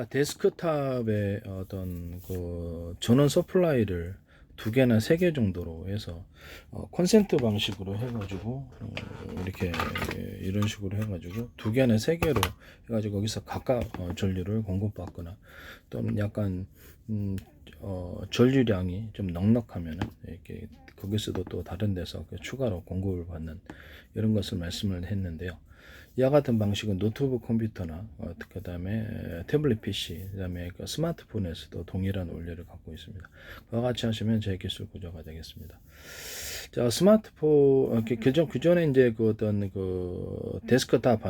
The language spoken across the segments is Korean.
제가 데스크탑에 어떤 그 전원 서플라이를 두 개나 세 개 정도로 해서 콘센트 방식으로 해가지고 이렇게 이런 식으로 해가지고 두 개나 세 개로 해가지고 거기서 각각 전류를 공급받거나 또는 약간 전류량이 좀 넉넉하면은 이렇게 거기서도 또 다른 데서 추가로 공급을 받는 이런 것을 말씀을 했는데요. 이와 같은 방식은 노트북 컴퓨터나 그다음에 태블릿 PC, 그다음에 그 스마트폰에서도 동일한 원리를 갖고 있습니다. 그와 같이 하시면 제 기술 구조가 되겠습니다. 자, 스마트폰 그전에 이제 그 어떤 그 데스크탑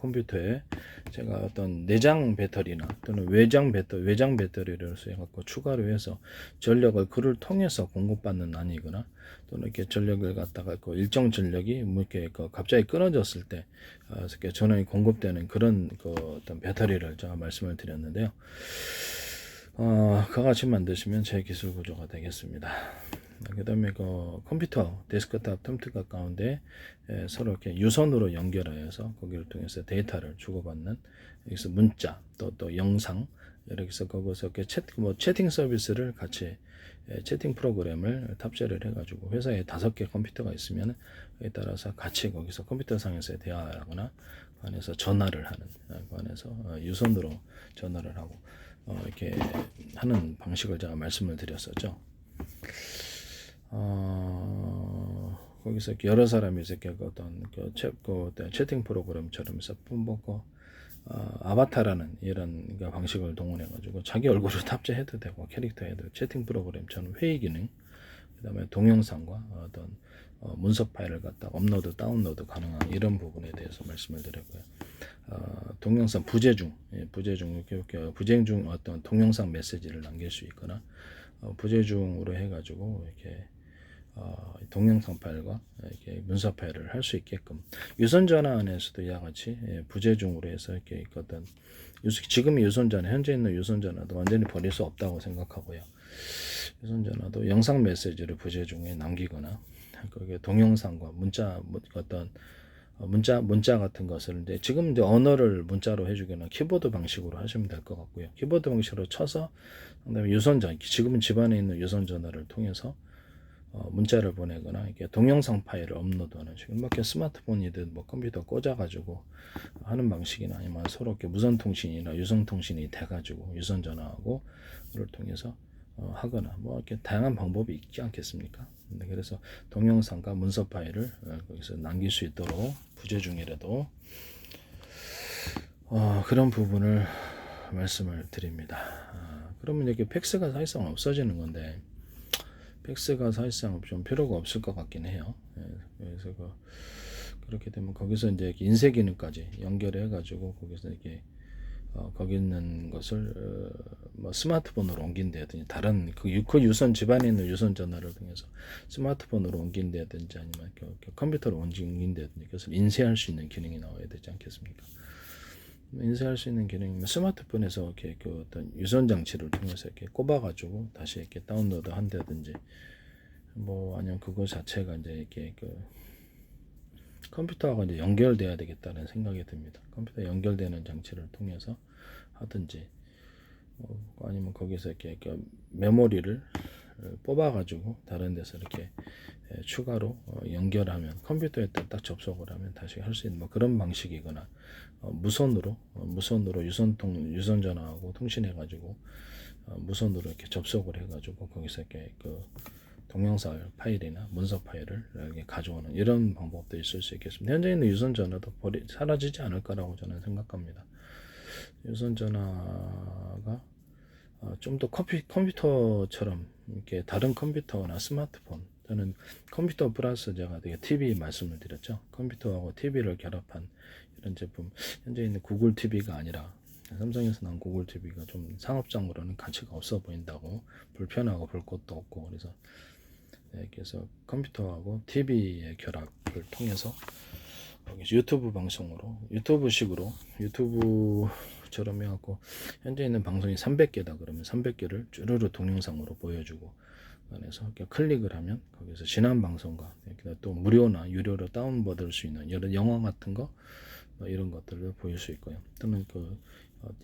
컴퓨터에 제가 어떤 내장 배터리나 또는 외장 배터리를 써갖고 추가로 해서 전력을 그를 통해서 공급받는 아니거나 또는 이렇게 전력을 갖다가 그 일정 전력이 뭐 이렇게 그 갑자기 끊어졌을 때 이렇게 전원이 공급되는 그런 그 어떤 배터리를 제가 말씀을 드렸는데요. 그와 같이 만드시면 제 기술 구조가 되겠습니다. 그 다음에 그 컴퓨터 데스크탑 컴퓨터 가운데 서로 이렇게 유선으로 연결하여서 거기를 통해서 데이터를 주고받는 여기서 문자 또 영상 이렇게서 거기서 이렇게 채팅 서비스를 같이 채팅 프로그램을 탑재를 해가지고 회사에 5개 컴퓨터가 있으면 그에 따라서 같이 거기서 컴퓨터 상에서 대화하거나 그 안에서 전화를 하는 그 안에서 유선으로 전화를 하고 이렇게 하는 방식을 제가 말씀을 드렸었죠. 거기서 이렇게 여러 사람이 이렇게 어떤 채팅 프로그램처럼 해서 뿜먹고 아바타라는 이런 방식을 동원해 가지고 자기 얼굴을 탑재해도 되고 캐릭터 해도 채팅 프로그램처럼 회의 기능, 그다음에 동영상과 어떤 문서 파일을 갖다 업로드 다운로드 가능한 이런 부분에 대해서 말씀을 드렸고요. 동영상 부재중 이렇게 부재중 중 어떤 동영상 메시지를 남길 수 있거나 부재중으로 해가지고 이렇게 동영상 파일과 이렇게 문서 파일을 할 수 있게끔 유선 전화 안에서도 이와 같이 부재중으로 해서 이렇게 어떤 지금의 유선 전화 현재 있는 유선 전화도 완전히 버릴 수 없다고 생각하고요. 유선 전화도 영상 메시지를 부재중에 남기거나 거기에 동영상과 문자 어떤 문자 같은 것을 이제 지금 이제 언어를 문자로 해주거나 키보드 방식으로 하시면 될 것 같고요. 키보드 방식으로 쳐서 그다음에 지금은 집안에 있는 유선 전화를 통해서 문자를 보내거나 이렇게 동영상 파일을 업로드하는 식으로 이렇게 스마트폰이든 뭐 컴퓨터 꽂아가지고 하는 방식이나 아니면 서로 이렇게 무선 통신이나 유선 통신이 돼가지고 유선 전화하고 그를 통해서 하거나 뭐 이렇게 다양한 방법이 있지 않겠습니까? 그래서 동영상과 문서 파일을 거기서 남길 수 있도록 부재중이라도 그런 부분을 말씀을 드립니다. 그러면 이렇게 팩스가 사실상 없어지는 건데 팩스가 사실상 좀 필요가 없을 것 같긴 해요. 그래서 그렇게 되면 거기서 이제 인쇄 기능까지 연결해 가지고 거기서 이렇게 거기 있는 것을 뭐 스마트폰으로 옮긴다든지 다른 그 유선 집안에 있는 유선 전화를 통해서 스마트폰으로 옮긴다든지 아니면 컴퓨터로 옮긴다든지 그것을 인쇄할 수 있는 기능이 나와야 되지 않겠습니까? 인쇄할 수 있는 기능이면 스마트폰에서 이렇게 그 어떤 유선 장치를 통해서 이렇게 꼽아가지고 다시 이렇게 다운로드 한다든지 뭐 아니면 그거 자체가 이제 이렇게 그 컴퓨터하고 이제 연결돼야 되겠다는 생각이 듭니다. 컴퓨터 연결되는 장치를 통해서 하든지 아니면 거기서 이렇게 메모리를 뽑아가지고 다른 데서 이렇게 추가로 연결하면 컴퓨터에 딱 접속을 하면 다시 할 수 있는 뭐 그런 방식이거나 무선으로 유선 전화하고 통신해가지고 무선으로 이렇게 접속을 해가지고 거기서 이렇게 그 동영상 파일이나 문서 파일을 이렇게 가져오는 이런 방법도 있을 수 있겠습니다. 현재 있는 유선 전화도 사라지지 않을 거라고 저는 생각합니다. 유선 전화가 좀 더 컴퓨터처럼 이렇게 다른 컴퓨터나 스마트폰 또는 컴퓨터 플러스 제가 되게 TV 말씀을 드렸죠. 컴퓨터하고 TV를 결합한 이런 제품 현재 있는 구글 TV가 아니라 삼성에서 나온 구글 TV가 좀 상업적으로는 가치가 없어 보인다고 불편하고 볼 것도 없고 그래서 그래서 컴퓨터하고 TV의 결합을 통해서 유튜브 방송으로 유튜브식으로 유튜브처럼 해갖고 현재 있는 방송이 300개다 그러면 300개를 쭈르르 동영상으로 보여주고 그래서 이렇게 클릭을 하면 거기서 지난 방송과 또 무료나 유료로 다운받을 수 있는 여러 영화 같은 거 뭐 이런 것들도 보일 수 있고요. 또는 그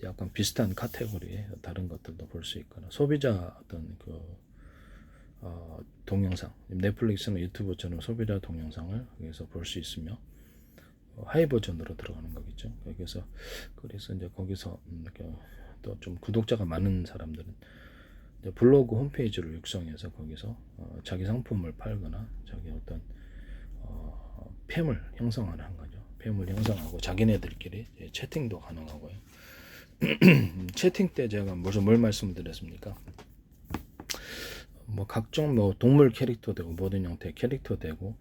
약간 비슷한 카테고리의 다른 것들도 볼 수 있거나 소비자 어떤 그 동영상, 넷플릭스나 유튜브처럼 소비자 동영상을 여기서 볼 수 있으며 하이 버전으로 들어가는 거겠죠. 그래서 이제 거기서 또 좀 구독자가 많은 사람들은 이제 블로그 홈페이지를 육성해서 거기서 자기 상품을 팔거나 자기 어떤 팸을 형성하는 거죠. 팸을 형성하고 자기네들끼리 채팅도 가능하고요. 채팅 때 제가 뭘 말씀을 드렸습니까? 뭐 각종 뭐 동물 캐릭터 되고 모든 형태의 캐릭터 되고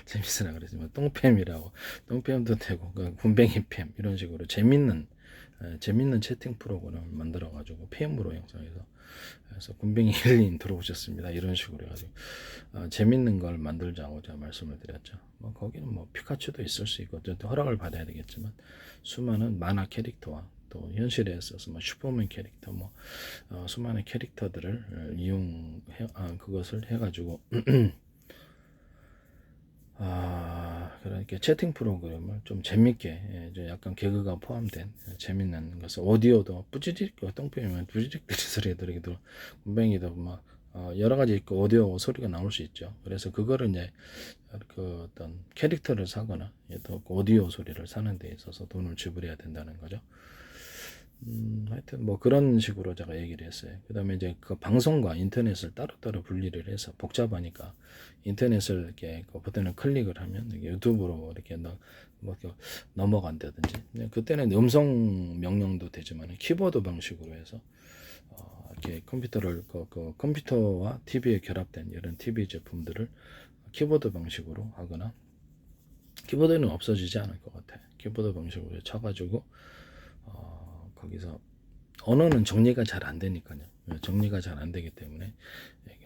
재밌으나 그랬지만 똥팸이라고 똥팸도 되고 군뱅이 팸 이런 식으로 재밌는 채팅 프로그램을 만들어 가지고 팸으로 형성해서 그래서 군뱅이 힐링 들어오셨습니다 이런 식으로 해가지고 재밌는 걸 만들자고 제가 말씀을 드렸죠. 뭐 거기는 뭐 피카츄도 있을 수 있고 또 허락을 받아야 되겠지만 수많은 만화 캐릭터와 또 현실에 있어서 뭐 슈퍼맨 캐릭터 뭐 수많은 캐릭터들을 이용해 그것을 해가지고 그러니까 채팅 프로그램을 좀 재밌게 약간 개그가 포함된 재밌는 것을 오디오도 뿌지직 똥뱀이면 뿌지직 소리 들리기도 군뱅이도 막 여러 가지 있고 오디오 소리가 나올 수 있죠. 그래서 그거를 이제 그 어떤 캐릭터를 사거나 또 오디오 소리를 사는 데 있어서 돈을 지불해야 된다는 거죠. 하여튼 뭐 그런 식으로 제가 얘기를 했어요. 그 다음에 이제 그 방송과 인터넷을 따로따로 분리를 해서 복잡하니까 인터넷을 이렇게 버튼을 클릭을 하면 유튜브로 이렇게 뭐 넘어간다든지 그때는 음성 명령도 되지만 키보드 방식으로 해서 이렇게 컴퓨터와 TV에 결합된 이런 TV 제품들을 키보드 방식으로 하거나 키보드는 없어지지 않을 것 같아요. 키보드 방식으로 쳐가지고 거기서 언어는 정리가 잘 안 되니까요. 정리가 잘 안 되기 때문에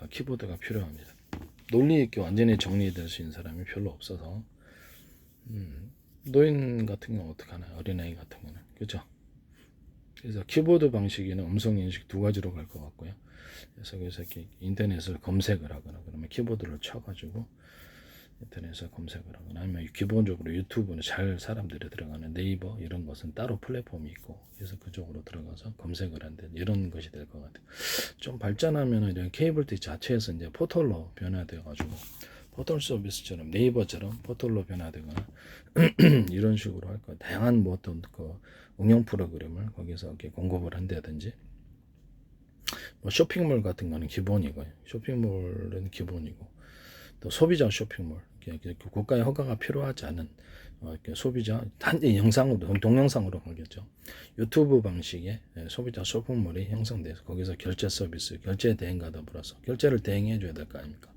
키보드가 필요합니다. 논리 있게 완전히 정리될 수 있는 사람이 별로 없어서 노인 같은 경우는 어떻게 하나요? 어린아이 같은 경우는 그죠? 그래서 키보드 방식에는 음성 인식 두 가지로 갈 것 같고요. 그래서 이렇게 인터넷을 검색을 하거나 그러면 키보드를 쳐가지고 인터넷에서 검색을 하거나 아니면 기본적으로 유튜브는 잘 사람들이 들어가는 네이버 이런 것은 따로 플랫폼이 있고 그래서 그쪽으로 들어가서 검색을 한다 이런 것이 될 것 같아요. 좀 발전하면은 이런 케이블 TV 자체에서 이제 포털로 변화되어 가지고 포털 서비스처럼 네이버처럼 포털로 변화되거나 이런 식으로 할 거예요. 다양한 뭐 어떤 그 응용 프로그램을 거기서 이렇게 공급을 한다든지 뭐 쇼핑몰 같은 거는 기본이고요. 쇼핑몰은 기본이고 또 소비자 쇼핑몰 국가의 허가가 필요하지 않은 소비자 단지 영상으로 동영상으로 하겠죠. 유튜브 방식의 소비자 쇼핑몰이 형성돼서 거기서 결제 서비스 결제 대행과 더불어서 결제를 대행해 줘야 될 거 아닙니까?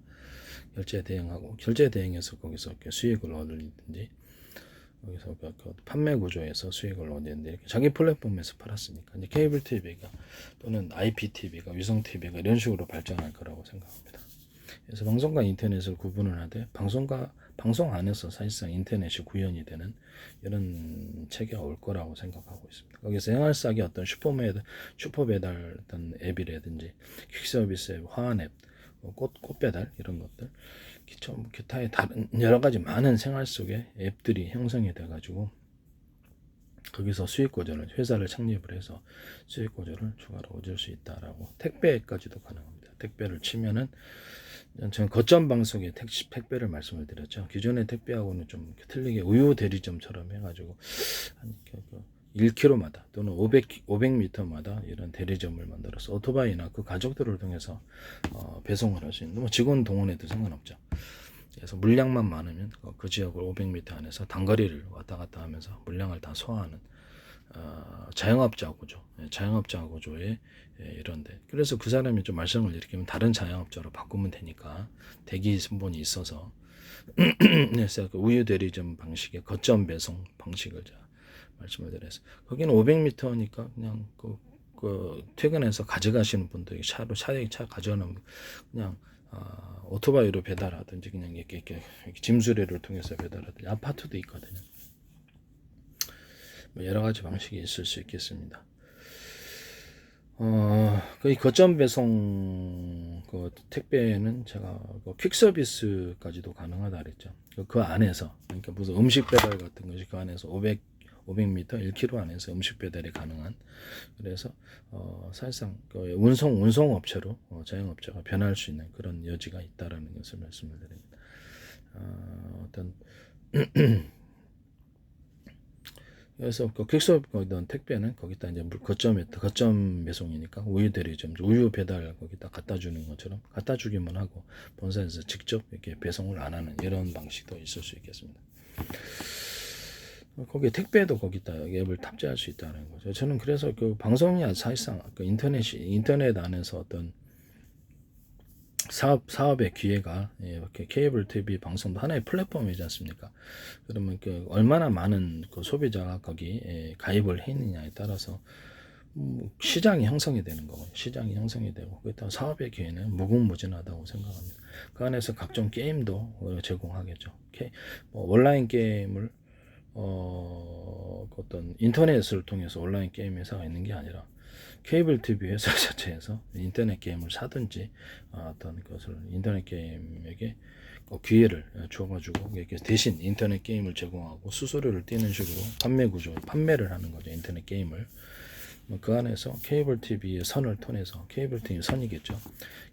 결제 대행하고 결제 대행해서 거기서 수익을 얻는지 거기서 그 판매 구조에서 수익을 얻는데 자기 플랫폼에서 팔았으니까 이제 케이블 TV가 또는 IPTV가 위성 TV가 이런 식으로 발전할 거라고 생각합니다. 그래서 방송과 인터넷을 구분을 하되 방송 안에서 사실상 인터넷이 구현이 되는 이런 체계가 올 거라고 생각하고 있습니다. 거기서 생활싸기 어떤 슈퍼배달 어떤 앱이라든지 퀵서비스 앱, 화환 앱, 꽃 배달 이런 것들 기타의 다른 여러 가지 많은 생활 속의 앱들이 형성이 돼 가지고 거기서 수익 구조를 회사를 창립을 해서 수익 구조를 추가로 얻을 수 있다라고 택배까지도 가능합니다. 택배를 치면은 저는 거점 방송의 택배를 말씀을 드렸죠. 기존의 택배하고는 좀 틀리게 우유 대리점처럼 해가지고 한 1km마다 또는 500m마다 이런 대리점을 만들어서 오토바이나 그 가족들을 통해서 배송을 할 수 있는 뭐 직원 동원해도 상관없죠. 그래서 물량만 많으면 그 지역을 500m 안에서 단거리를 왔다 갔다 하면서 물량을 다 소화하는 자영업자 구조의 이런데 그래서 그 사람이 좀 말썽을 일으키면 다른 자영업자로 바꾸면 되니까 대기 선본이 있어서 그래서 그 우유 대리점 방식의 거점 배송 방식을 말씀을 드렸어요. 거기는 500m니까 그냥 그 퇴근해서 가져가시는 분들 차 가져가는 그냥 오토바이로 배달하든지 그냥 이렇게 짐수레를 통해서 배달하든지 아파트도 있거든요. 뭐 여러 가지 방식이 있을 수 있겠습니다. 거의 거점 배송 그 택배는 제가 그 퀵 서비스까지도 가능하다 그랬죠. 그 안에서 그러니까 무슨 음식 배달 같은 것이 그 안에서 500m, 1km 안에서 음식 배달이 가능한. 그래서 사실상 그 운송 업체로 자영업자가 변할 수 있는 그런 여지가 있다라는 것을 말씀을 드립니다. 어떤 그래서 그 퀵서비스 어떤 택배는 거기다 이제 거점 배송이니까 우유 대리점 우유 배달 거기다 갖다 주는 것처럼 갖다 주기만 하고 본사에서 직접 이렇게 배송을 안 하는 이런 방식도 있을 수 있겠습니다. 거기 택배도 거기다 앱을 탑재할 수 있다는 거죠. 저는 그래서 그 방송이 사실상 그 인터넷 안에서 어떤 사업의 기회가 이렇게 케이블 TV 방송도 하나의 플랫폼이지 않습니까? 그러면 그 얼마나 많은 그 소비자가 거기 가입을 했느냐에 따라서 시장이 형성이 되는 거고요. 시장이 형성이 되고 그렇다고 사업의 기회는 무궁무진하다고 생각합니다. 그 안에서 각종 게임도 제공하겠죠. 뭐 온라인 게임을 어떤 인터넷을 통해서 온라인 게임 회사가 있는 게 아니라 케이블 TV 회사 자체에서 인터넷 게임을 사든지 어떤 것을 인터넷 게임에게 기회를 줘가지고 대신 인터넷 게임을 제공하고 수수료를 떼는 식으로 판매를 하는 거죠. 인터넷 게임을. 그 안에서 케이블 TV의 선을 통해서 케이블 TV 선이겠죠.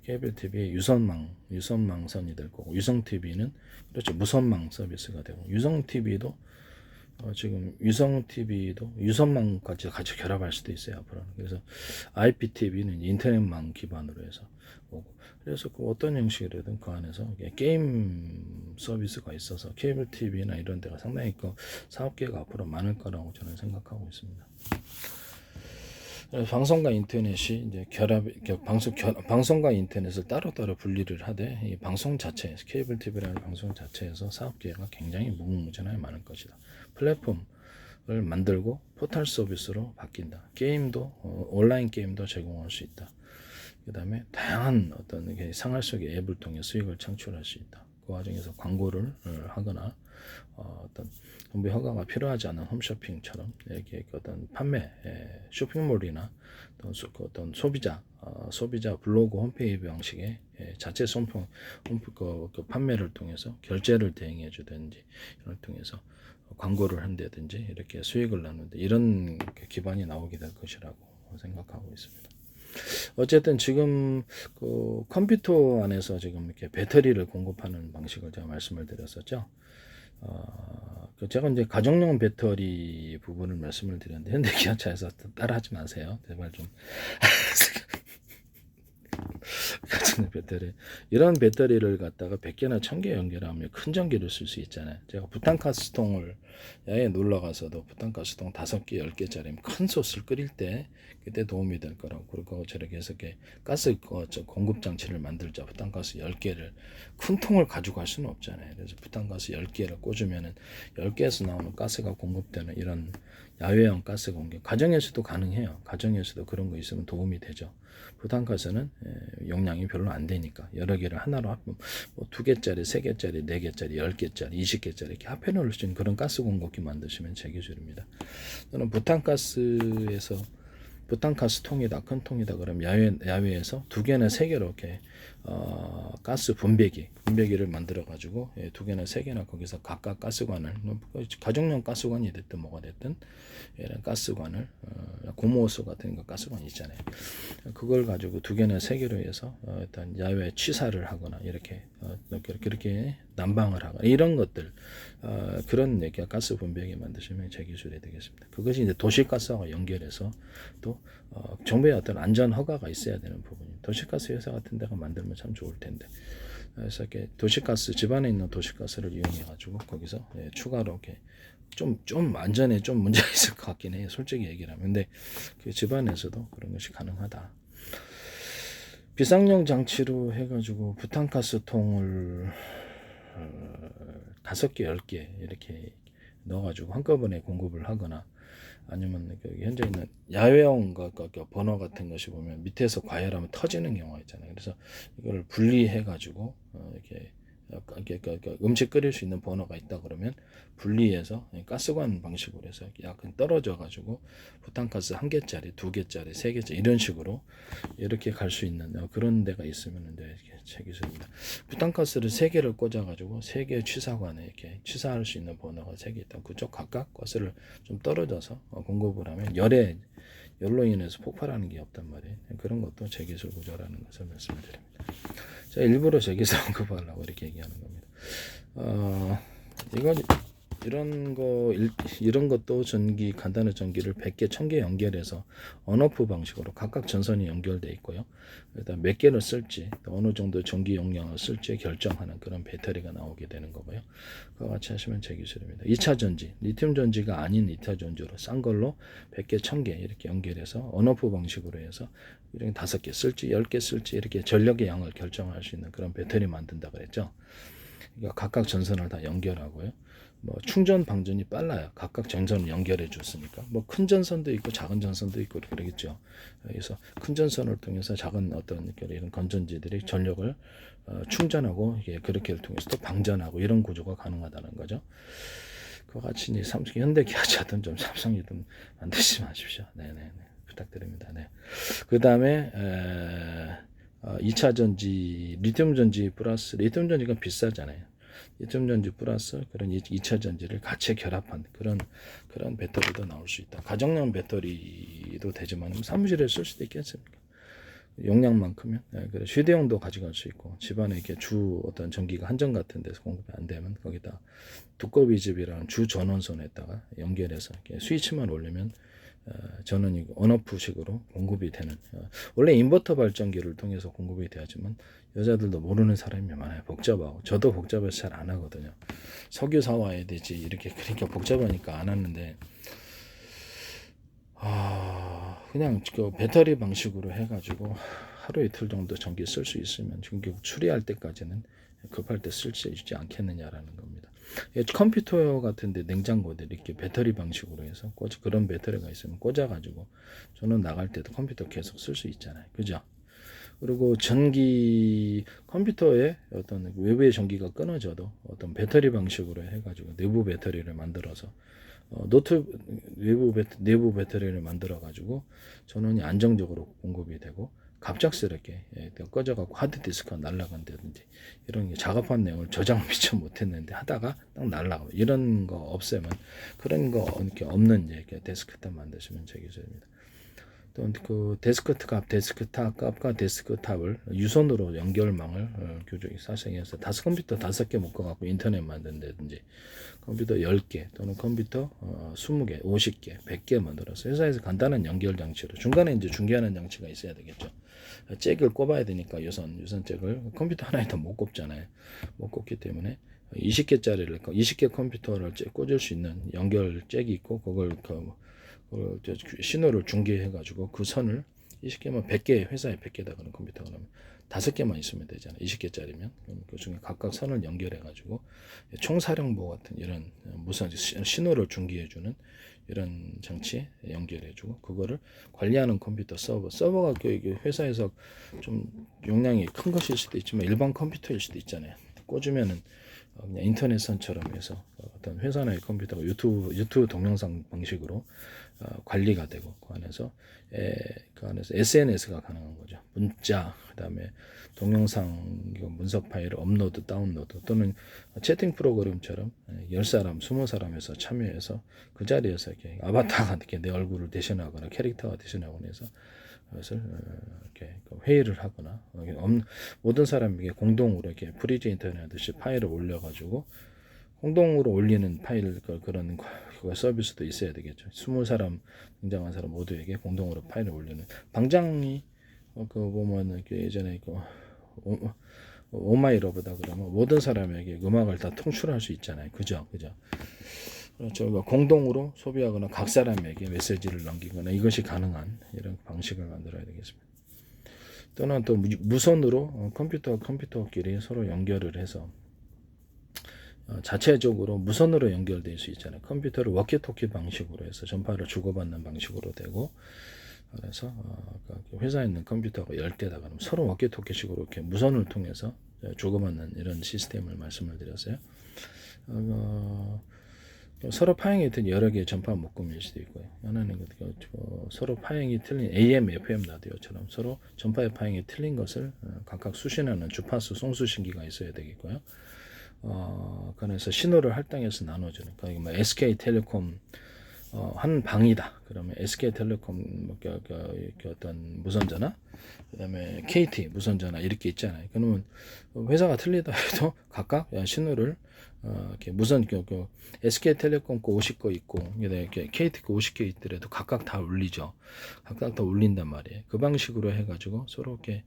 케이블 TV의 유선망 선이 될 거고 유성 TV는 그렇죠. 무선망 서비스가 되고 유성 TV도 지금 유성 TV도 유선망까지 같이 결합할 수도 있어요 앞으로는. 그래서 IPTV는 인터넷망 기반으로 해서 오고 그래서 그 어떤 형식이라든 그 안에서 게임 서비스가 있어서 케이블 TV나 이런 데가 상당히 그 사업 기회가 앞으로 많을 거라고 저는 생각하고 있습니다. 방송과 인터넷이 이제 방송과 인터넷을 따로따로 분리를 하되 이 방송 자체에서 케이블 TV라는 방송 자체에서 사업 기회가 굉장히 무궁무진하게 많을 것이다. 플랫폼을 만들고 포털 서비스로 바뀐다. 게임도 온라인 게임도 제공할 수 있다. 그 다음에 다양한 어떤 생활 속의 앱을 통해 수익을 창출할 수 있다. 그 과정에서 광고를 하거나 어떤 정부 허가가 필요하지 않은 홈쇼핑처럼 이렇게 어떤 판매 쇼핑몰이나 어떤 소비자 블로그 홈페이지 방식의 자체 상품 그 판매를 통해서 결제를 대행해 주든지 이걸 통해서 광고를 한다든지 이렇게 수익을 나누는데 이런 기반이 나오게 될 것이라고 생각하고 있습니다. 어쨌든 지금 그 컴퓨터 안에서 지금 이렇게 배터리를 공급하는 방식을 제가 말씀을 드렸었죠. 제가 이제 가정용 배터리 부분을 말씀을 드렸는데 현대기아차에서 따라하지 마세요. 제발 좀. 같은 배터리 이런 배터리를 갖다가 100개나 1000개 연결하면 큰 전기를 쓸 수 있잖아요. 제가 부탄가스통을 야외에 놀러 가서도 부탄가스통 5개 10개짜리 큰 솥을 끓일 때 그때 도움이 될 거라고. 그리고 저렇게 해서 가스 공급 장치를 만들자. 부탄가스 10개를 큰 통을 가지고 갈 수는 없잖아요. 그래서 부탄가스 10개를 꽂으면은 10개에서 나오는 가스가 공급되는 이런 야외형 가스 공급 가정에서도 가능해요. 가정에서도 그런 거 있으면 도움이 되죠. 부탄가스는 용량이 별로 안 되니까 여러 개를 하나로 합하면 뭐 2개짜리, 3개짜리, 4개짜리, 10개짜리, 20개짜리 이렇게 합해 놓을 수 있는 그런 가스 공급기 만드시면 제 기술입니다. 저는 부탄가스 통이다, 큰 통이다 그럼 야외에서 2개나 3개로 이렇게 가스 분배기를 만들어 가지고 2개나 3개나 거기서 각각 가스관을 가정용 가스관이 됐든 뭐가 됐든 이런 가스관을 고무호스 같은 거 가스관 있잖아요. 그걸 가지고 2개나 3개로 해서 일단 야외 취사를 하거나 이렇게 난방을 하거나 이런 것들 그런 가스 분배기 만드시면 제 기술이 되겠습니다. 그것이 이제 도시가스와 연결해서 또 정부의 어떤 안전 허가가 있어야 되는 부분입니다. 도시가스 회사 같은 데가 만들면 참 좋을 텐데. 그래서 이렇게 집안에 있는 도시가스를 이용해 가지고 거기서 추가로 이렇게 좀 안전에 좀 문제가 있을 것 같긴 해요. 솔직히 얘기를 하면. 근데 그 집안에서도 그런 것이 가능하다. 비상용 장치로 해가지고 부탄가스통을 5개, 10개 이렇게 넣어가지고 한꺼번에 공급을 하거나 아니면 현재 있는 야외용 버너 같은 것이 보면 밑에서 과열하면 터지는 경우가 있잖아요. 그래서 이걸 분리해가지고 이렇게 음식 끓일 수 있는 버너가 있다 그러면 분리해서 가스관 방식으로 해서 약간 떨어져 가지고 부탄가스 1개짜리, 2개짜리, 3개짜리 이런 식으로 이렇게 갈 수 있는 그런 데가 있으면 이제 제 기술입니다. 부탄가스를 3개를 꽂아 가지고 3개 취사관에 이렇게 취사할 수 있는 버너가 3개 있다. 그쪽 각각 가스를 좀 떨어져서 공급을 하면 열로 인해서 폭발하는 게 없단 말이에요. 그런 것도 제 기술 구조라는 것을 말씀을 드립니다. 자, 일부러 제 기술 언급하려고 이렇게 얘기하는 겁니다. 이건 이런 것도 간단한 전기를 100개, 1000개 연결해서 온오프 방식으로 각각 전선이 연결돼 있고요. 일단 몇 개를 쓸지, 어느 정도 전기 용량을 쓸지 결정하는 그런 배터리가 나오게 되는 거고요. 그와 같이 하시면 제 기술입니다. 2차 전지, 리튬 전지가 아닌 2차 전지로 싼 걸로 100개, 1000개 이렇게 연결해서 온오프 방식으로 해서 이렇게 5개 쓸지, 10개 쓸지 이렇게 전력의 양을 결정할 수 있는 그런 배터리 만든다 그랬죠. 그러니까 각각 전선을 다 연결하고요. 뭐 충전 방전이 빨라요. 각각 전선을 연결해 줬으니까. 뭐 큰 전선도 있고 작은 전선도 있고 그러겠죠. 그래서 큰 전선을 통해서 작은 어떤 이런 건전지들이 전력을 충전하고 그렇게 통해서 또 방전하고 이런 구조가 가능하다는 거죠. 그와 같이 현대 기아차든 좀 삼성이든 만드시지 마십시오. 네네네. 부탁드립니다. 네. 그 다음에 2차 전지, 리튬 전지 플러스, 리튬 전지가 비싸잖아요. 리튬 전지 플러스 그런 2차 전지를 같이 결합한 그런 배터리도 나올 수 있다. 가정용 배터리도 되지만 사무실에 쓸 수도 있겠습니까? 용량만큼은 그래 휴대용도 가져갈 수 있고 집안에 이렇게 어떤 전기가 한정 같은 데서 공급이 안 되면 거기다 두꺼비 집이라는 주 전원선에다가 연결해서 이렇게 스위치만 올리면 전원이 온오프식으로 공급이 되는 원래 인버터 발전기를 통해서 공급이 돼야지만 여자들도 모르는 사람이 많아요. 복잡하고 저도 복잡해서 잘 안 하거든요. 석유 사와야 되지 이렇게 그러니까 복잡하니까 안 하는데 그냥 그 배터리 방식으로 해가지고 하루 이틀 정도 전기 쓸 수 있으면 전기 수리할 때까지는 급할 때 쓸 수 있지 않겠느냐라는 겁니다. 컴퓨터 같은데 냉장고들 이렇게 배터리 방식으로 해서 그런 배터리가 있으면 꽂아가지고 저는 나갈 때도 컴퓨터 계속 쓸 수 있잖아요. 그죠? 그리고 컴퓨터에 어떤 외부의 전기가 끊어져도 어떤 배터리 방식으로 해가지고 내부 배터리를 만들어서 내부 배터리를 만들어 가지고 전원이 안정적으로 공급이 되고 갑작스럽게 꺼져갖고 하드디스크가 날아간다든지 이런 게 작업한 내용을 저장을 미처 못했는데 하다가 딱 날아가고 이런 거 없애면 그런 거 이렇게 없는 이렇게 데스크탑 만드시면 제 기술입니다. 또 그 데스크탑과 데스크탑을 유선으로 연결망을 교조기 사생해서 컴퓨터 5개 묶어갖고 인터넷 만든다든지 컴퓨터 10개 또는 컴퓨터 20개, 50개, 100개 만들어서 회사에서 간단한 연결 장치로 중간에 이제 중계하는 장치가 있어야 되겠죠. 잭을 꼽아야 되니까 유선 잭을 컴퓨터 하나에 못 꼽잖아요. 못 꼽기 때문에 20개 컴퓨터를 꽂을 수 있는 연결 잭이 있고 그걸 신호를 중계해가지고 그 선을 20개면 100개 회사에 100개다 그런 컴퓨터가 나면 5개만 있으면 되잖아요. 20개짜리면 그 중에 각각 선을 연결해가지고 총사령부 같은 이런 무선 신호를 중계해주는 이런 장치 연결해주고 그거를 관리하는 컴퓨터 서버가 회사에서 좀 용량이 큰 것일 수도 있지만 일반 컴퓨터일 수도 있잖아요. 꽂으면은 그냥 인터넷 선처럼 해서 어떤 회사 내의 컴퓨터가 유튜브 동영상 방식으로 관리가 되고 그 안에서 SNS가 가능한 거죠. 문자, 그다음에 동영상 문서 파일을 업로드, 다운로드 또는 채팅 프로그램처럼 10사람, 20사람에서 참여해서 그 자리에서 이렇게 아바타가 이렇게 내 얼굴을 대신하거나 캐릭터가 대신하거나 해서 그것을 이렇게 회의를 하거나 모든 사람에게 공동으로 이렇게 프리즈 인터넷 하듯이 파일을 올려가지고 공동으로 올리는 파일 그런 서비스도 있어야 되겠죠. 20사람 등장한 사람 모두에게 공동으로 파일을 올리는 방장이 보면 예전에 오마이러브다 그러면 모든 사람에게 음악을 다 통출할 수 있잖아요. 그죠? 그렇죠. 공동으로 소비하거나 각 사람에게 메시지를 넘기거나 이것이 가능한 이런 방식을 만들어야 되겠습니다. 또는 또 무선으로 컴퓨터끼리 서로 연결을 해서 자체적으로 무선으로 연결될 수 있잖아요. 컴퓨터를 워키토키 방식으로 해서 전파를 주고받는 방식으로 되고 그래서 회사에 있는 컴퓨터가 10대다 그러면 서로 워키토키식으로 이렇게 무선을 통해서 주고받는 이런 시스템을 말씀을 드렸어요. 서로 파형이 된 여러 개의 전파 묶음일 수도 있고요. 하나는 서로 파형이 틀린 AM, FM 라디오처럼 서로 전파의 파형이 틀린 것을 각각 수신하는 주파수 송수신기가 있어야 되겠고요. 그래서 신호를 할당해서 나눠주는, 그러니까 뭐 SK텔레콤 한 방이다. 그러면 SK텔레콤 어떤 무선전화, 그다음에 KT 무선전화 이렇게 있잖아요. 그러면 회사가 틀리다 해도 각각 신호를 이렇게 무선 SK텔레콤 거 50거 있고 KT 거 50개 있더라도 각각 다 울리죠. 각각 다 울린단 말이에요. 그 방식으로 해가지고 서로 이렇게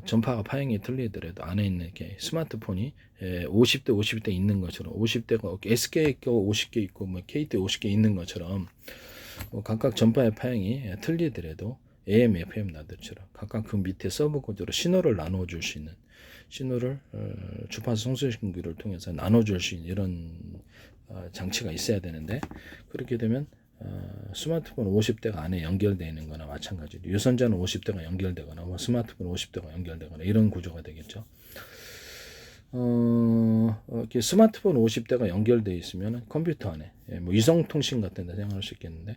전파가 파형이 틀리더라도 안에 있는 이렇게 스마트폰이 50대 50대 있는 것처럼 50대가 SK 거 50개 있고 뭐 KT 50개 있는 것처럼 각각 전파의 파형이 틀리더라도 AM, FM 나들처럼 각각 그 밑에 서브 구조로 신호를 나눠줄 수 있는, 신호를 주파수 송수신기를 통해서 나눠줄 수 있는 이런 장치가 있어야 되는데, 그렇게 되면 스마트폰 50대가 안에 연결되어 있는 거나 마찬가지로 유선자는 50대가 연결되거나 스마트폰 50대가 연결되거나 이런 구조가 되겠죠. 이렇게 스마트폰 50대가 연결되어 있으면 컴퓨터 안에 뭐 위성통신 같은 데 사용할 수 있겠는데,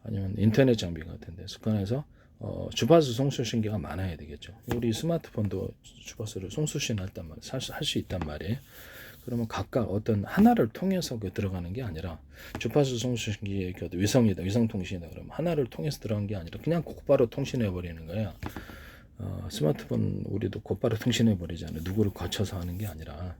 아니면 인터넷 장비 같은 데 습관해서 주파수 송수신기가 많아야 되겠죠. 우리 스마트폰도 주파수를 송수신할 수 있단 말이에요. 그러면 각각 어떤 하나를 통해서 들어가는 게 아니라, 주파수 송수신기의 위성이다, 위성통신이다 그러면 하나를 통해서 들어간 게 아니라 그냥 곧바로 통신해 버리는 거야. 스마트폰 우리도 곧바로 통신해 버리잖아요. 누구를 거쳐서 하는 게 아니라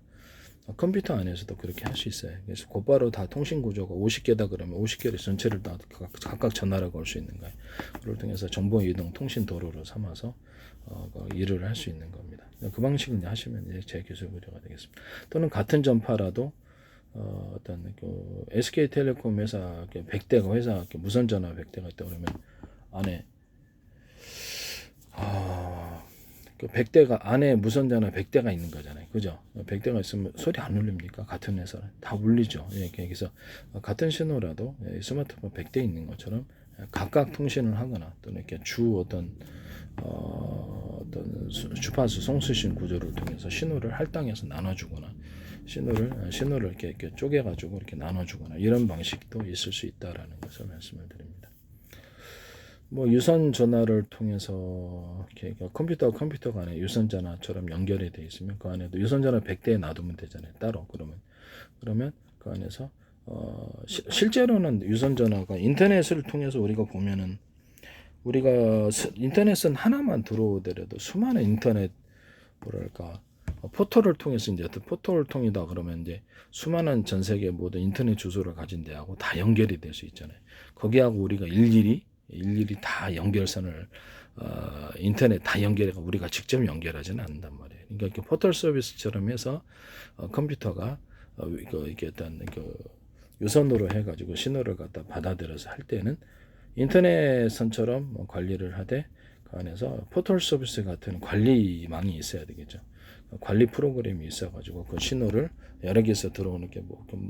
컴퓨터 안에서도 그렇게 할 수 있어요. 그래서 곧바로 다 통신 구조가 50개다 그러면 50개를 전체를 다 각각 전화를 걸 수 있는 거예요. 그걸 통해서 정보 이동 통신 도로로 삼아서 일을 할 수 있는 겁니다. 그 방식을 하시면 제 기술 구조가 되겠습니다. 또는 같은 전파라도 어떤 SK텔레콤 회사 100대가 회사 무선 전화 100대가 있다 그러면 안에 그 100대가 안에 무선 전화 100대가 있는 거잖아요. 그죠? 100대가 있으면 소리 안 울립니까? 같은 회사는 다 울리죠. 그래서 같은 신호라도 스마트폰 100대 있는 것처럼 각각 통신을 하거나 또는 이렇게 어떤 주파수 송수신 구조를 통해서 신호를 할당해서 나눠주거나 신호를 이렇게 쪼개가지고 이렇게 나눠주거나 이런 방식도 있을 수 있다라는 것을 말씀을 드립니다. 뭐 유선 전화를 통해서 이렇게 컴퓨터 간에 유선 전화처럼 연결이 돼 있으면 그 안에도 유선 전화 100대 놔두면 되잖아요. 따로 그러면 그 안에서 실제로는 유선 전화가 인터넷을 통해서 우리가 보면은 우리가 인터넷은 하나만 들어오더라도 수많은 인터넷 포털을 통해서 이제 포털을 통이다 그러면 이제 수많은 전 세계 모든 인터넷 주소를 가진 데하고 다 연결이 될 수 있잖아요. 거기하고 우리가 일일이 다 연결선을 인터넷 다 연결해가 우리가 직접 연결하지는 않는단 말이에요. 그러니까 이렇게 포털 서비스처럼 해서 컴퓨터가 이렇게 어떤 유선으로 해가지고 신호를 갖다 받아들여서 할 때는 인터넷선처럼 관리를 하되 그 안에서 포털 서비스 같은 관리망이 있어야 되겠죠. 관리 프로그램이 있어가지고 그 신호를 여러 개에서 들어오는 게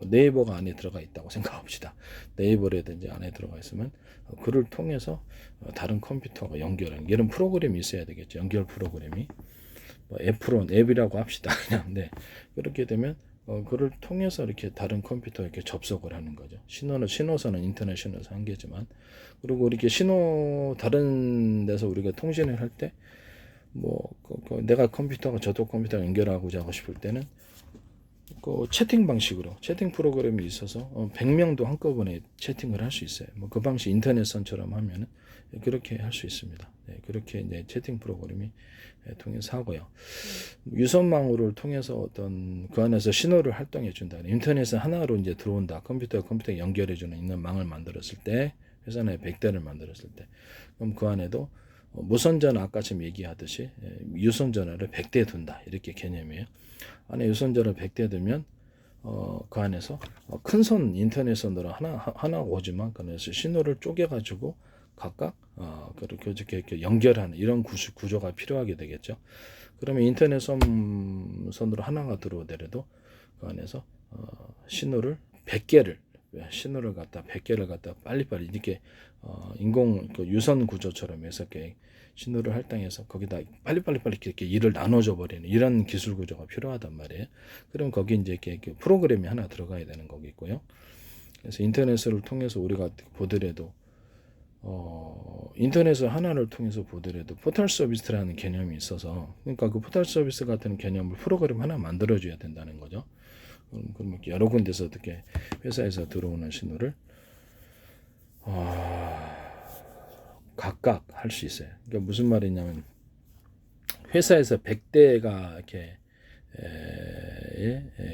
네이버가 안에 들어가 있다고 생각합시다. 네이버라든지 안에 들어가 있으면 그를 통해서 다른 컴퓨터가 연결하는 이런 프로그램이 있어야 되겠죠. 연결 프로그램이 앱이라고 합시다. 그냥 그렇게 되면 그를 통해서 이렇게 다른 컴퓨터에 이렇게 접속을 하는 거죠. 신호선은 인터넷 신호선 한 개지만, 그리고 이렇게 다른 데서 우리가 통신을 할 때 내가 컴퓨터가 저쪽 컴퓨터가 연결하고자 하고 싶을 때는 채팅 방식으로 채팅 프로그램이 있어서 100명도 한꺼번에 채팅을 할 수 있어요. 그 방식 인터넷선처럼 하면은 그렇게 할 수 있습니다. 그렇게 이제 채팅 프로그램이 통해서 하고요. 유선망으로를 통해서 어떤 그 안에서 신호를 활동해 준다. 인터넷에 하나로 이제 들어온다. 컴퓨터에 연결해 주는 있는 망을 만들었을 때, 회사 내에 100대를 만들었을 때, 그럼 그 안에도 무선전화 아까처럼 얘기하듯이 유선전화를 100대 둔다. 이렇게 개념이에요. 안에 유선전화 100대 두면 그 안에서 큰선 인터넷선으로 하나 오지만 그 안에서 신호를 쪼개가지고 각각 그렇게 연결하는 이런 구조가 필요하게 되겠죠. 그러면 인터넷 선으로 하나가 들어오더라도 그 안에서 신호를 100개를 신호를 갖다 100개를 갖다 빨리빨리 이렇게 인공 그 유선 구조처럼 해서 이렇게 신호를 할당해서 거기다 빨리빨리 이렇게 일을 나눠줘 버리는 이런 기술 구조가 필요하단 말이에요. 그럼 거기 이제 이렇게 프로그램이 하나 들어가야 되는 거겠고요. 그래서 인터넷을 통해서 우리가 보더라도 인터넷 하나를 통해서 보더라도 포털 서비스라는 개념이 있어서, 그러니까 그 포털 서비스 같은 개념을 프로그램 하나 만들어줘야 된다는 거죠. 그럼 여러 군데서 어떻게 회사에서 들어오는 신호를 각각 할 수 있어요. 그러니까 무슨 말이냐면 회사에서 100대가 이렇게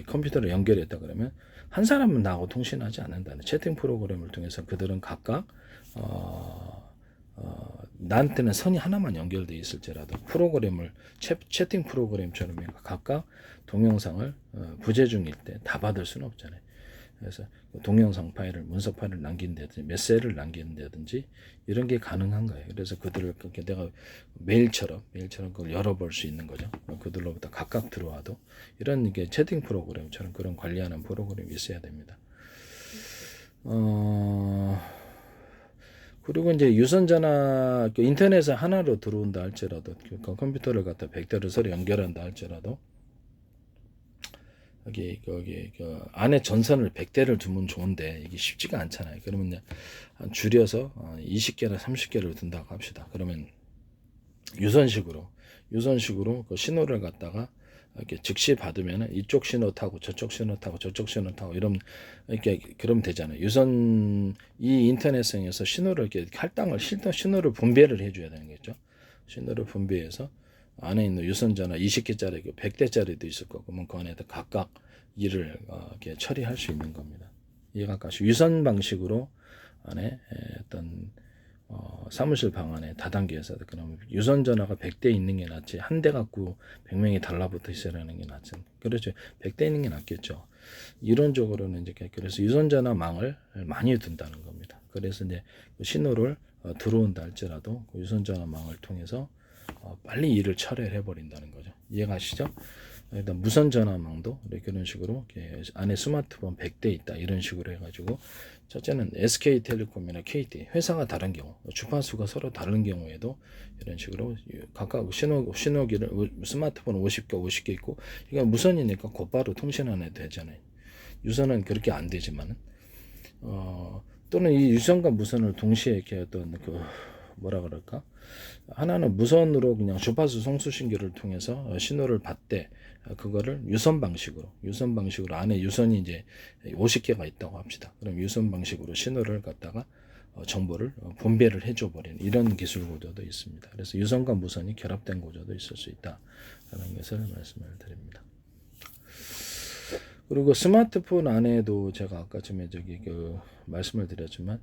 컴퓨터를 연결했다 그러면 한 사람은 나하고 통신하지 않는다는 채팅 프로그램을 통해서 그들은 각각 나한테는 선이 하나만 연결되어 있을지라도 프로그램을 채팅 프로그램처럼 각각 동영상을 부재중일 때 다 받을 수는 없잖아요. 그래서 동영상 파일을 문서 파일을 남긴다든지 메시지를 남긴다든지 이런 게 가능한 거예요. 그래서 그들을 그렇게 내가 메일처럼 그걸 열어볼 수 있는 거죠. 그들로부터 각각 들어와도 이런 게 채팅 프로그램처럼 그런 관리하는 프로그램이 있어야 됩니다. 그리고 이제 유선전화 인터넷에 하나로 들어온다 할지라도 컴퓨터를 갖다 100대를 서로 연결한다 할지라도 거기 그 안에 전선을 100대를 두면 좋은데 이게 쉽지가 않잖아요. 그러면 한 줄여서 20개나 30개를 둔다고 합시다. 그러면 유선식으로 그 신호를 갖다가 이렇게 즉시 받으면 이쪽 신호 타고 저쪽 신호 타고 저쪽 신호 타고 이렇게 그러면 되잖아요. 이 인터넷상에서 신호를 이렇게 할당을 신호를 분배를 해줘야 되는 거죠. 신호를 분배해서 안에 있는 유선전화 20개짜리 100대짜리도 있을 거고, 그러면 그 안에다 각각 일을 이렇게 처리할 수 있는 겁니다. 이해가 가시고 유선 방식으로 안에 어떤 사무실 방 안에 다단계에서 그러면 유선전화가 100대 있는 게 낫지 한 대 갖고 100명이 달라붙어 있으라는 게 낫지. 그렇죠. 100대 있는 게 낫겠죠. 이론적으로는 이제 그래서 유선전화 망을 많이 둔다는 겁니다. 그래서 이제 신호를 들어온다 할지라도 그 유선전화 망을 통해서 빨리 일을 처리해 버린다는 거죠. 이해가시죠? 일단 무선 전화망도 이런 식으로 안에 스마트폰 100대 있다 이런 식으로 해가지고, 첫째는 SK텔레콤이나 KT 회사가 다른 경우, 주파수가 서로 다른 경우에도 이런 식으로 각각 신호기를 스마트폰 50개 있고, 이거 무선이니까 곧바로 통신 안 해도 되잖아요. 유선은 그렇게 안 되지만 또는 이 유선과 무선을 동시에 이렇게 어떤 뭐라 그럴까? 하나는 무선으로 그냥 주파수 송수신기를 통해서 신호를 받되 그거를 유선 방식으로 안에 유선이 이제 50개가 있다고 합시다. 그럼 유선 방식으로 신호를 갖다가 정보를 분배를 해줘 버리는 이런 기술 구조도 있습니다. 그래서 유선과 무선이 결합된 구조도 있을 수 있다라는 것을 말씀을 드립니다. 그리고 스마트폰 안에도 제가 아까 전에 말씀을 드렸지만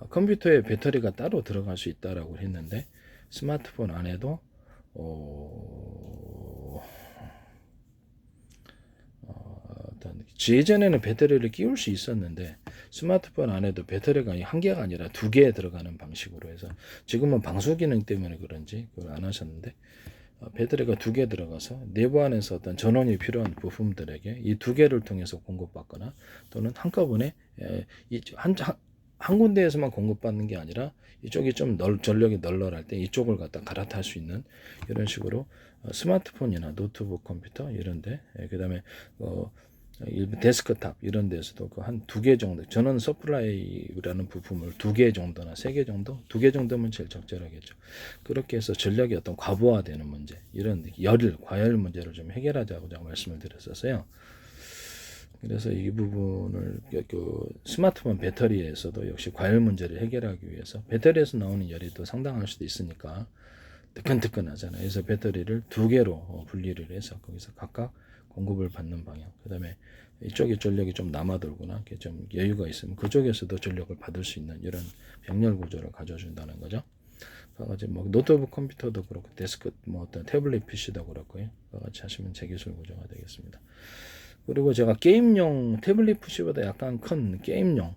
컴퓨터에 배터리가 따로 들어갈 수 있다라고 했는데, 스마트폰 안에도 예전에는 배터리를 끼울 수 있었는데 스마트폰 안에도 배터리가 한 개가 아니라 2개 들어가는 방식으로 해서, 지금은 방수 기능 때문에 그런지 그걸 안 하셨는데 배터리가 2개 들어가서 내부 안에서 어떤 전원이 필요한 부품들에게 이 2개를 통해서 공급받거나, 또는 한꺼번에 한 군데에서만 공급받는 게 아니라 이쪽이 좀 전력이 널널할 때 이쪽을 갖다 갈아탈 수 있는 이런 식으로 스마트폰이나 노트북 컴퓨터 이런데, 그다음에 일부 데스크탑 이런 데서도 한 2개 정도, 전원 서플라이라는 부품을 2개 정도나 3개 정도, 2개 정도면 제일 적절하겠죠. 그렇게 해서 전력이 어떤 과부하되는 문제, 이런 과열 문제를 좀 해결하자고 제가 말씀을 드렸었어요. 그래서 이 부분을 스마트폰 배터리에서도 역시 과열 문제를 해결하기 위해서 배터리에서 나오는 열이 또 상당할 수도 있으니까 뜨끈뜨끈하잖아요. 그래서 배터리를 2개로 분리를 해서 거기서 각각 공급을 받는 방향, 그 다음에 이쪽에 전력이 좀 남아돌거나 좀 여유가 있으면 그쪽에서도 전력을 받을 수 있는 이런 병렬 구조를 가져준다는 거죠. 같이 노트북 컴퓨터도 그렇고 데스크 어떤 태블릿 PC도 그렇고요. 같이 하시면 제기술 구조가 되겠습니다. 그리고 제가 게임용 태블릿 PC보다 약간 큰 게임용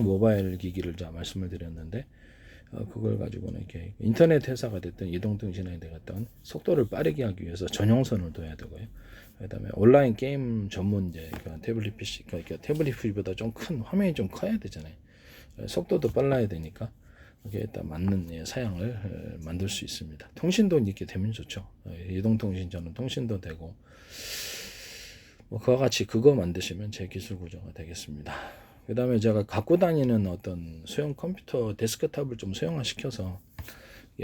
모바일 기기를 말씀을 드렸는데, 그걸 가지고는 이렇게 인터넷 회사가 됐든 이동통신이 되겠든 속도를 빠르게 하기 위해서 전용선을 둬야 되고요. 그다음에 온라인 게임 전문 이제 태블릿 PC, 그러니까 태블릿 PC보다 좀 큰 화면이 좀 커야 되잖아요. 속도도 빨라야 되니까 그게 일단 맞는 사양을 만들 수 있습니다. 통신도 이렇게 되면 좋죠. 이동통신 저는 통신도 되고 뭐 그와 같이 그거 만드시면 제 기술 구조가 되겠습니다. 그 다음에 제가 갖고 다니는 어떤 소형 컴퓨터 데스크탑을 좀 소형화시켜서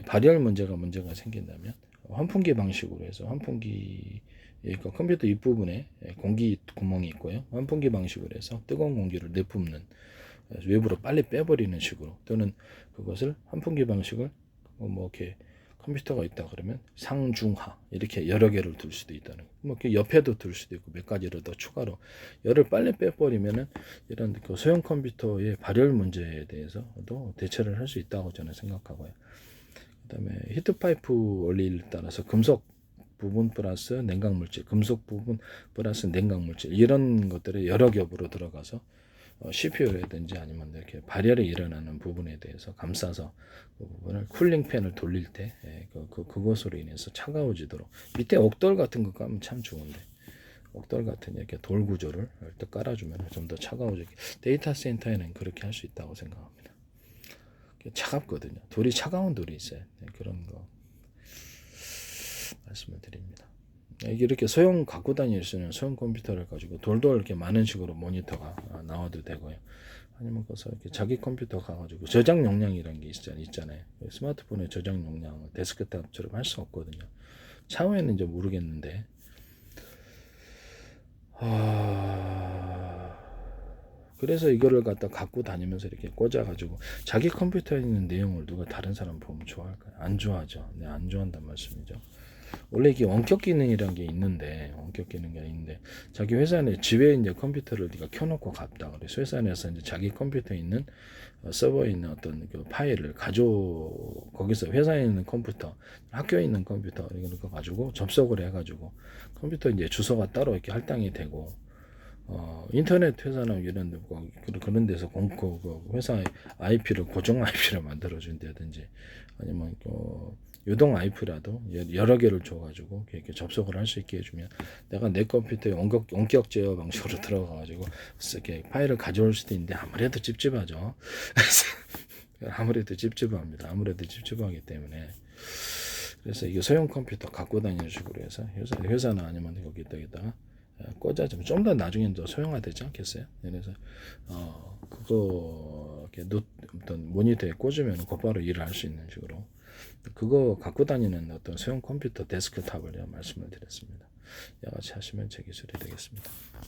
발열 문제가 생긴다면 환풍기 방식으로 해서 환풍기 그러니까 컴퓨터 윗부분에 공기 구멍이 있고요. 환풍기 방식으로 해서 뜨거운 공기를 내뿜는 외부로 빨리 빼버리는 식으로 또는 그것을 환풍기 방식을 뭐 이렇게 컴퓨터가 있다 그러면 상중하 이렇게 여러 개를 둘 수도 있다는 뭐 이렇게 옆에도 둘 수도 있고 몇 가지를 더 추가로 열을 빨리 빼버리면은 이런 그 소형 컴퓨터의 발열 문제에 대해서도 대처를 할 수 있다고 저는 생각하고요. 그다음에 히트파이프 원리를 따라서 금속 부분 플러스 냉각 물질, 금속 부분 플러스 냉각 물질 이런 것들이 여러 겹으로 들어가서 CPU라든지 아니면 이렇게 발열이 일어나는 부분에 대해서 감싸서 그 부분을 쿨링 팬을 돌릴 때 그것으로 인해서 차가워지도록 밑에 옥돌 같은 거 까면 참 좋은데 옥돌 같은 이렇게 돌 구조를 또 깔아주면 좀 더 차가워지게 데이터 센터에는 그렇게 할 수 있다고 생각합니다. 차갑거든요. 돌이 차가운 돌이 있어요. 그런 거 말씀을 드립니다. 이렇게 소형 갖고 다닐 수 있는 소형 컴퓨터를 가지고 돌돌 이렇게 많은 식으로 모니터가 나와도 되고요. 아니면 그래서 이렇게 자기 컴퓨터 가가지고 저장 용량이라는 게 있잖아요. 스마트폰의 저장 용량을 데스크탑처럼 할 수 없거든요. 차후에는 이제 모르겠는데, 그래서 이거를 갖고 다니면서 이렇게 꽂아가지고 자기 컴퓨터에 있는 내용을 누가 다른 사람 보면 좋아할까요? 안 좋아하죠. 네, 안 좋아한단 말씀이죠. 원래 이게 원격 기능이라는 게 있는데 자기 회사 내 집에 이제 컴퓨터를 네가 켜놓고 갔다 그래서 회사 내에서 이제 자기 컴퓨터에 있는 서버에 있는 어떤 그 파일을 거기서 회사에 있는 컴퓨터, 학교에 있는 컴퓨터 이런 거 가지고 접속을 해가지고 컴퓨터 이제 주소가 따로 이렇게 할당이 되고 인터넷 회사나 이런 데 그런 데서 그 회사의 IP를 고정 IP를 만들어 준다든지 아니면 유동 IP라도 여러 개를 줘가지고 이렇게 접속을 할 수 있게 해주면 내가 내 컴퓨터에 원격 제어 방식으로 들어가가지고 이렇게 파일을 가져올 수도 있는데 아무래도 찝찝하죠. 아무래도 찝찝합니다. 아무래도 찝찝하기 때문에 그래서 이게 소형 컴퓨터 갖고 다니는 식으로 해서 회사나 아니면 여기다가 꽂아주면 좀 더 나중엔 더 소형화되지 않겠어요? 그래서 그거 이렇게 어떤 모니터에 꽂으면 곧바로 일을 할 수 있는 식으로 그거 갖고 다니는 어떤 소형 컴퓨터 데스크탑을 말씀을 드렸습니다. 이와 같이 하시면 제 기술이 되겠습니다.